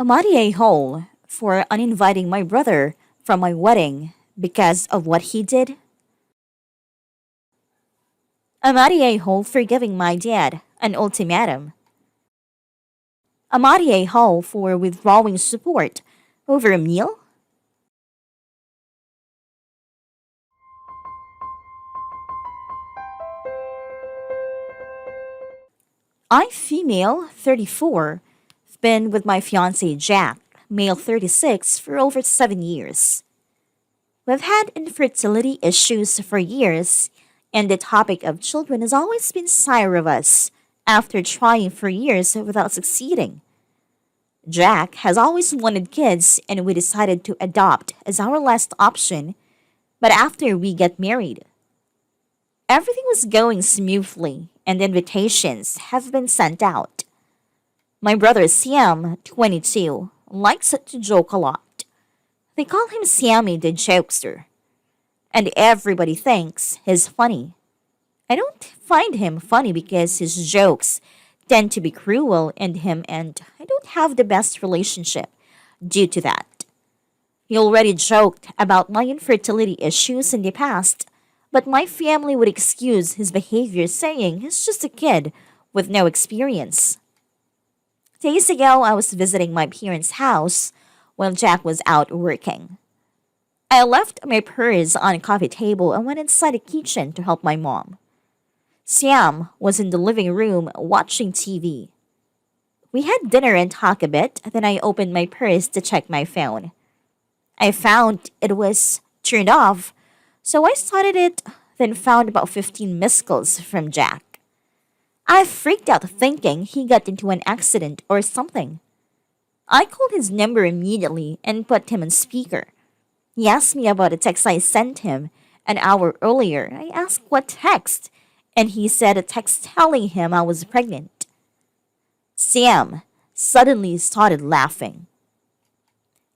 Am I a hole for uninviting my brother from my wedding because of what he did? Am I a hole for giving my dad an ultimatum? Am I a hole for withdrawing support over a meal? I'm female, 34. I've been with my fiance Jack, male 36, for over 7 years. We've had infertility issues for years, and the topic of children has always been sire of us after trying for years without succeeding. Jack has always wanted kids, and we decided to adopt as our last option, but after we get married. Everything was going smoothly, and invitations have been sent out. My brother Sam, 22, likes to joke a lot. They call him Sammy the jokester, and everybody thinks he's funny. I don't find him funny because his jokes tend to be cruel and him and I don't have the best relationship due to that. He already joked about my infertility issues in the past, but my family would excuse his behavior saying he's just a kid with no experience. Days ago, I was visiting my parents' house while Jack was out working. I left my purse on a coffee table and went inside the kitchen to help my mom. Sam was in the living room watching TV. We had dinner and talked a bit, then I opened my purse to check my phone. I found it was turned off, so I started it, then found about 15 missed calls from Jack. I freaked out thinking he got into an accident or something. I called his number immediately and put him on speaker. He asked me about a text I sent him an hour earlier. I asked what text, and he said a text telling him I was pregnant. Sam suddenly started laughing.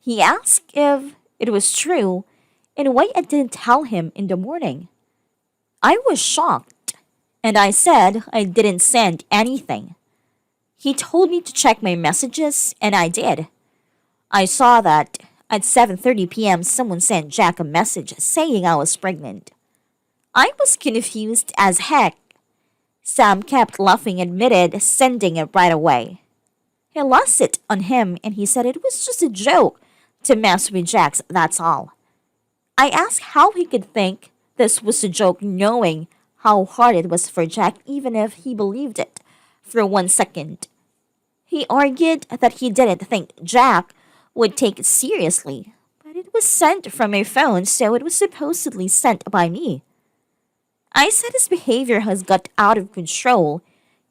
He asked if it was true and why I didn't tell him in the morning. I was shocked, and I said I didn't send anything. He told me to check my messages, and I did. I saw that at 7:30 p.m. someone sent Jack a message saying I was pregnant. I was confused as heck. Sam kept laughing and admitted sending it right away. He lost it on him and he said it was just a joke to mess with Jack, that's all. I asked how he could think this was a joke knowing how hard it was for Jack even if he believed it for 1 second. He argued that he didn't think Jack would take it seriously, but it was sent from my phone, so it was supposedly sent by me. I said his behavior has got out of control,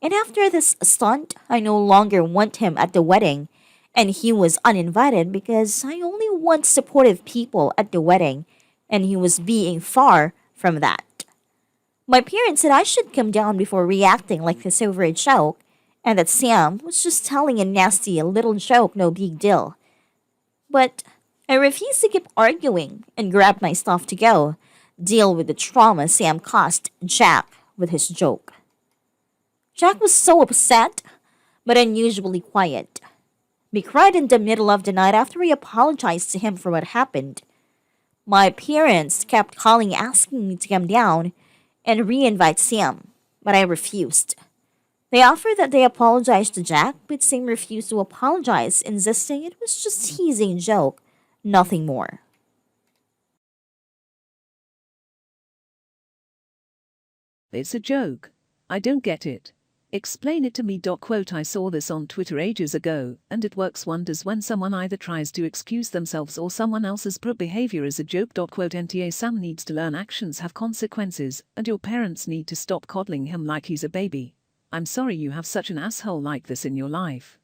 and after this stunt, I no longer want him at the wedding, and he was uninvited because I only want supportive people at the wedding, and he was being far from that. My parents said I should come down before reacting like this over a joke, and that Sam was just telling a nasty little joke, no big deal. But I refused to keep arguing and grabbed my stuff to go, deal with the trauma Sam caused Jack with his joke. Jack was so upset, but unusually quiet. We cried in the middle of the night after I apologized to him for what happened. My parents kept calling asking me to come down and re-invite Sam, but I refused. They offered that they apologize to Jack, but Sam refused to apologize, insisting it was just teasing joke, nothing more. It's a joke. I don't get it. Explain it to me. Quote, I saw this on Twitter ages ago, and it works wonders when someone either tries to excuse themselves or someone else's poor behavior is a joke. Quote, NTA Sam needs to learn actions have consequences, and your parents need to stop coddling him like he's a baby. I'm sorry you have such an asshole like this in your life.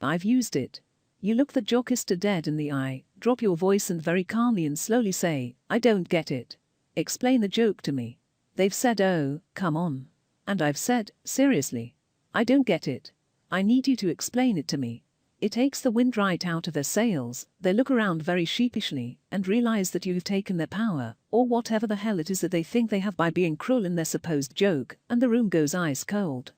I've used it. You look the jockester dead in the eye, drop your voice and very calmly and slowly say, I don't get it. Explain the joke to me. They've said, oh, come on. And I've said, seriously. I don't get it. I need you to explain it to me. It takes the wind right out of their sails. They look around very sheepishly and realize that you've taken their power, or whatever the hell it is that they think they have by being cruel in their supposed joke, and the room goes ice cold.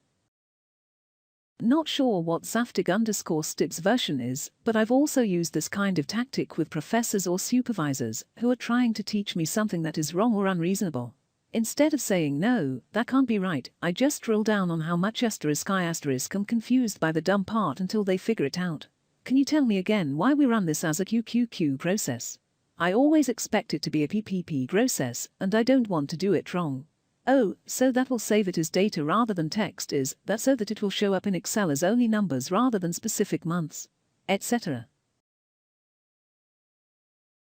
Not sure what Zaftig_Stips version is, but I've also used this kind of tactic with professors or supervisors who are trying to teach me something that is wrong or unreasonable. Instead of saying no, that can't be right, I just drill down on how much I'm confused by the dumb part until they figure it out. Can you tell me again why we run this as a QQQ process? I always expect it to be a PPP process, and I don't want to do it wrong. Oh, so that will save it as data rather than text, is that so that it will show up in Excel as only numbers rather than specific months, etc.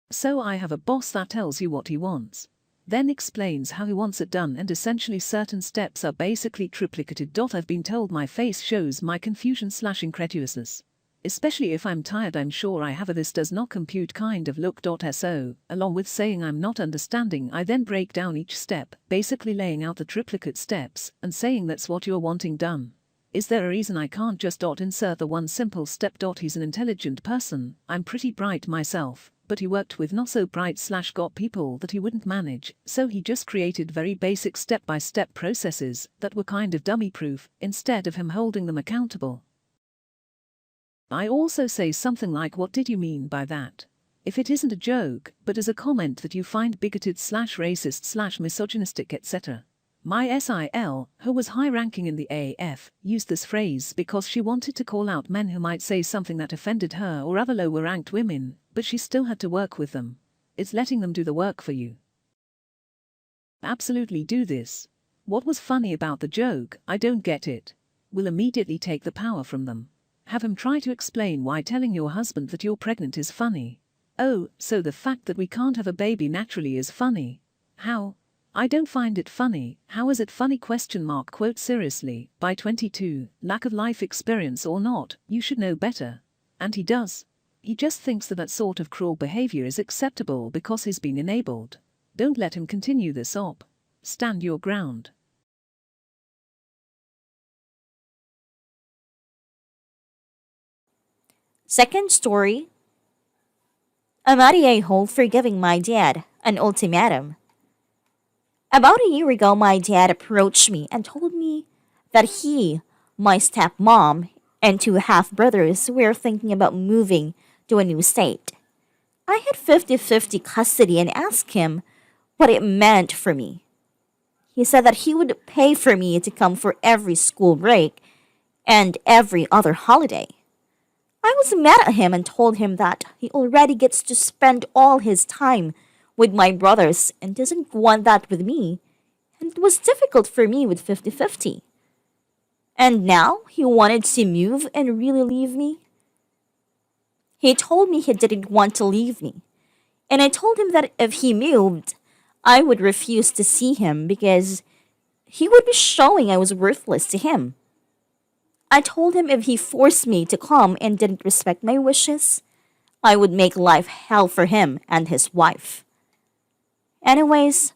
So I have a boss that tells you what he wants, then explains how he wants it done, and essentially certain steps are basically triplicated. I've been told my face shows my confusion/incredulousness. Especially if I'm tired, I'm sure I have a this does not compute kind of look. So, along with saying I'm not understanding, I then break down each step, basically laying out the triplicate steps, and saying that's what you're wanting done. Is there a reason I can't just insert the one simple step? He's an intelligent person, I'm pretty bright myself, but he worked with not so bright/got people that he wouldn't manage, so he just created very basic step-by-step processes that were kind of dummy-proof, instead of him holding them accountable. I also say something like, what did you mean by that? If it isn't a joke, but as a comment that you find bigoted/racist/misogynistic, etc. My SIL, who was high-ranking in the AF, used this phrase because she wanted to call out men who might say something that offended her or other lower-ranked women, but she still had to work with them. It's letting them do the work for you. Absolutely do this. What was funny about the joke? I don't get it. Will immediately take the power from them. Have him try to explain why telling your husband that you're pregnant is funny. Oh, so the fact that we can't have a baby naturally is funny. How? I don't find it funny. How is it funny? ? Seriously, by 22, lack of life experience or not, you should know better. And he does. He just thinks that that sort of cruel behavior is acceptable because he's been enabled. Don't let him continue this op. Stand your ground. Second story. I'm at a hole for giving my dad an ultimatum. About a year ago, my dad approached me and told me that he, my stepmom, and two half brothers were thinking about moving to a new state. I had 50-50 custody and asked him what it meant for me. He said that he would pay for me to come for every school break and every other holiday. I was mad at him and told him that he already gets to spend all his time with my brothers and doesn't want that with me, and it was difficult for me with 50-50. And now he wanted to move and really leave me? He told me he didn't want to leave me, and I told him that if he moved, I would refuse to see him because he would be showing I was worthless to him. I told him if he forced me to come and didn't respect my wishes, I would make life hell for him and his wife. Anyways,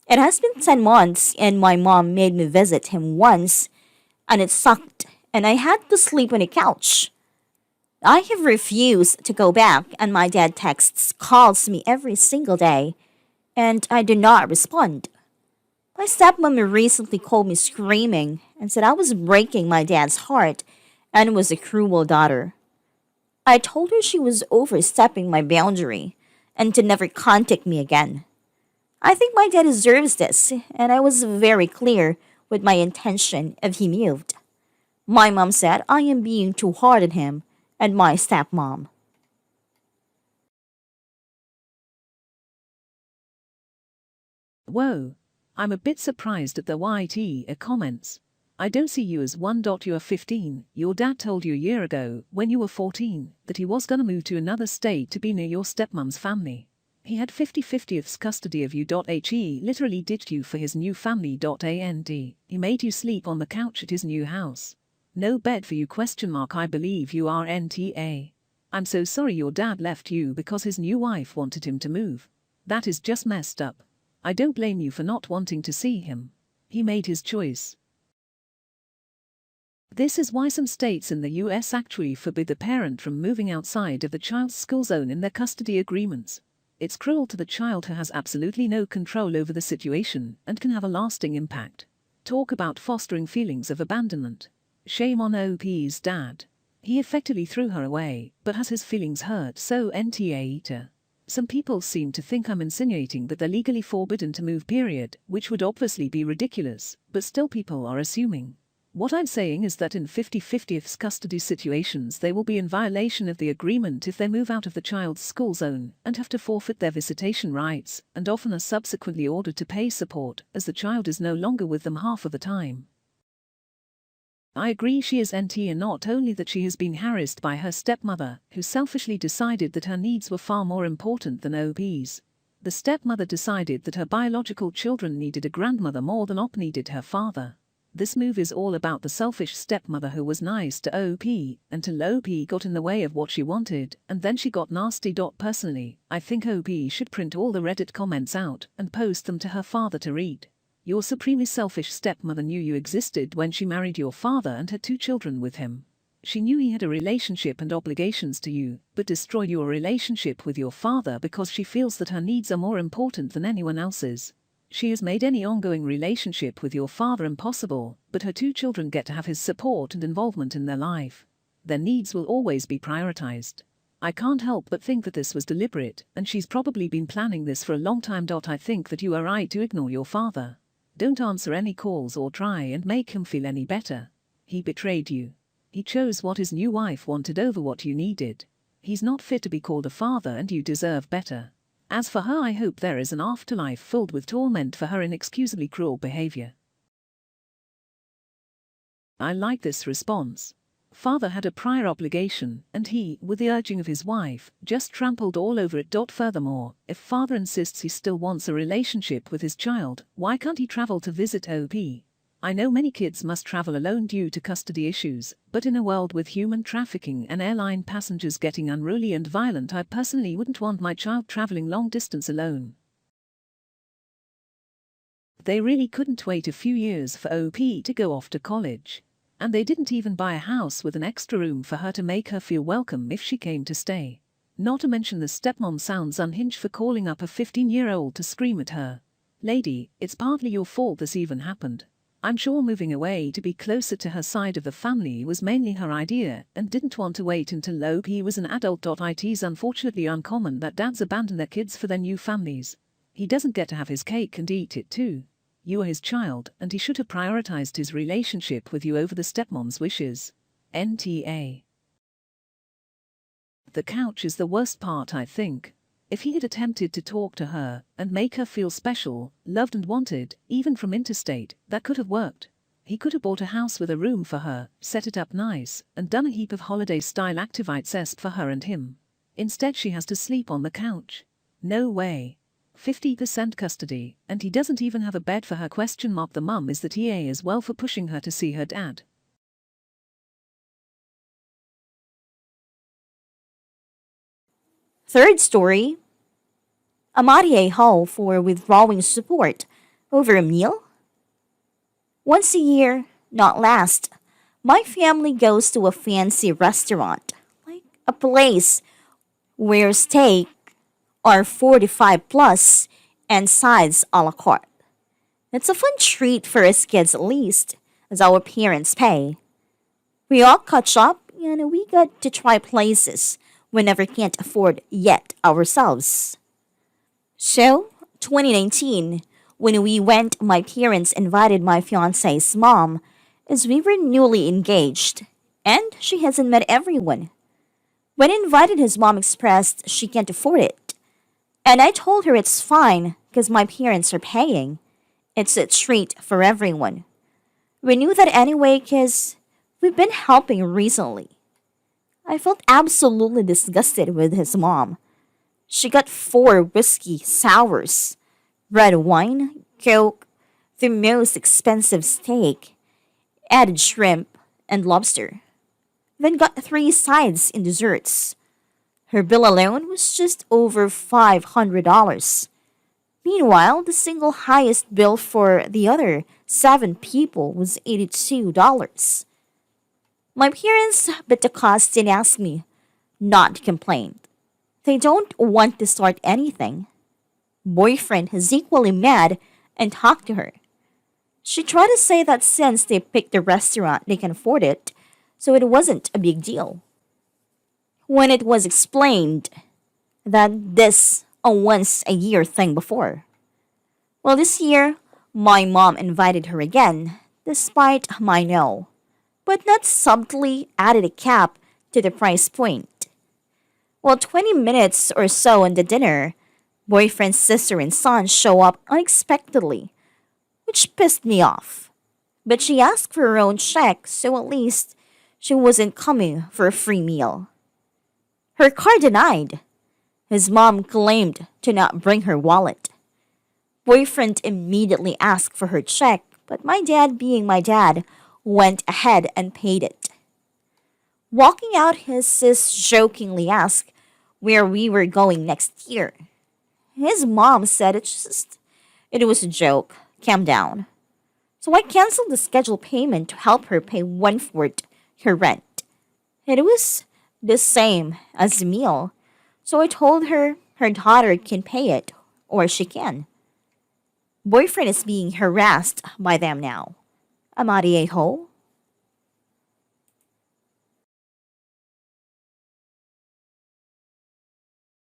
it has been 10 months and my mom made me visit him once, and it sucked, and I had to sleep on a couch. I have refused to go back, and my dad calls me every single day, and I do not respond. My stepmom recently called me screaming and said I was breaking my dad's heart and was a cruel daughter. I told her she was overstepping my boundary and to never contact me again. I think my dad deserves this, and I was very clear with my intention if he moved. My mom said I am being too hard on him and my stepmom. Whoa. I'm a bit surprised at the YT comments. I don't see you as one. You are 15. Your dad told you a year ago, when you were 14, that he was gonna move to another state to be near your stepmom's family. He had 50/50 custody of you. He literally ditched you for his new family. And he made you sleep on the couch at his new house. No bed for you? I believe you are NTA. I'm so sorry your dad left you because his new wife wanted him to move. That is just messed up. I don't blame you for not wanting to see him. He made his choice. This is why some states in the US actually forbid the parent from moving outside of the child's school zone in their custody agreements. It's cruel to the child who has absolutely no control over the situation and can have a lasting impact. Talk about fostering feelings of abandonment. Shame on OP's dad. He effectively threw her away, but has his feelings hurt, so AITA. Some people seem to think I'm insinuating that they're legally forbidden to move, period, which would obviously be ridiculous, but still people are assuming. What I'm saying is that in 50-50 custody situations they will be in violation of the agreement if they move out of the child's school zone and have to forfeit their visitation rights, and often are subsequently ordered to pay support, as the child is no longer with them half of the time. I agree she is NT, and not only that, she has been harassed by her stepmother, who selfishly decided that her needs were far more important than OP's. The stepmother decided that her biological children needed a grandmother more than OP needed her father. This move is all about the selfish stepmother who was nice to OP until OP got in the way of what she wanted, and then she got nasty. Personally, I think OP should print all the Reddit comments out and post them to her father to read. Your supremely selfish stepmother knew you existed when she married your father and had 2 children with him. She knew he had a relationship and obligations to you, but destroyed your relationship with your father because she feels that her needs are more important than anyone else's. She has made any ongoing relationship with your father impossible, but her 2 children get to have his support and involvement in their life. Their needs will always be prioritized. I can't help but think that this was deliberate, and she's probably been planning this for a long time. I think that you are right to ignore your father. Don't answer any calls or try and make him feel any better. He betrayed you. He chose what his new wife wanted over what you needed. He's not fit to be called a father, and you deserve better. As for her, I hope there is an afterlife filled with torment for her inexcusably cruel behavior. I like this response. Father had a prior obligation, and he, with the urging of his wife, just trampled all over it. Furthermore, if father insists he still wants a relationship with his child, why can't he travel to visit OP? I know many kids must travel alone due to custody issues, but in a world with human trafficking and airline passengers getting unruly and violent, I personally wouldn't want my child traveling long distance alone. They really couldn't wait a few years for OP to go off to college. And they didn't even buy a house with an extra room for her to make her feel welcome if she came to stay. Not to mention the stepmom sounds unhinged for calling up a 15-year-old to scream at her. Lady, it's partly your fault this even happened. I'm sure moving away to be closer to her side of the family was mainly her idea and didn't want to wait until OP was an adult. It's unfortunately uncommon that dads abandon their kids for their new families. He doesn't get to have his cake and eat it too. You are his child, and he should have prioritized his relationship with you over the stepmom's wishes. NTA. The couch is the worst part, I think. If he had attempted to talk to her and make her feel special, loved and wanted, even from interstate, that could have worked. He could have bought a house with a room for her, set it up nice, and done a heap of holiday-style activities for her and him. Instead she has to sleep on the couch. No way. 50% custody, and he doesn't even have a bed for her? The mum is the TA as well for pushing her to see her dad. Third story. Amarie Hall for withdrawing support over a meal. Once a year, not last, my family goes to a fancy restaurant, like a place where steak are 45 plus and sides a la carte. It's a fun treat for us kids at least, as our parents pay. We all catch up and we get to try places we never can't afford yet ourselves. So, 2019, when we went, my parents invited my fiance's mom, as we were newly engaged, and she hasn't met everyone. When invited, his mom expressed she can't afford it. And I told her it's fine because my parents are paying. It's a treat for everyone. We knew that anyway because we've been helping recently. I felt absolutely disgusted with his mom. She got 4 whiskey sours, red wine, coke, the most expensive steak, added shrimp, and lobster. Then got 3 sides in desserts. Her bill alone was just over $500. Meanwhile, the single highest bill for the other 7 people was $82. My parents bit the cost and asked me not to complain. They don't want to start anything. Boyfriend is equally mad and talked to her. She tried to say that since they picked the restaurant, they can afford it, so it wasn't a big deal. When it was explained that this a once a year thing before. Well, this year, my mom invited her again, despite my no, but not subtly added a cap to the price point. Well, 20 minutes or so into dinner, boyfriend's sister and son show up unexpectedly, which pissed me off. But she asked for her own check, so at least she wasn't coming for a free meal. Her card denied. His mom claimed to not bring her wallet. Boyfriend immediately asked for her check, but my dad, being my dad, went ahead and paid it. Walking out, his sis jokingly asked where we were going next year. His mom said it was a joke. Calm down. So I canceled the scheduled payment to help her pay one-fourth her rent. It was the same as the meal, so I told her her daughter can pay it, or she can. Boyfriend is being harassed by them now. Am I the a-hole?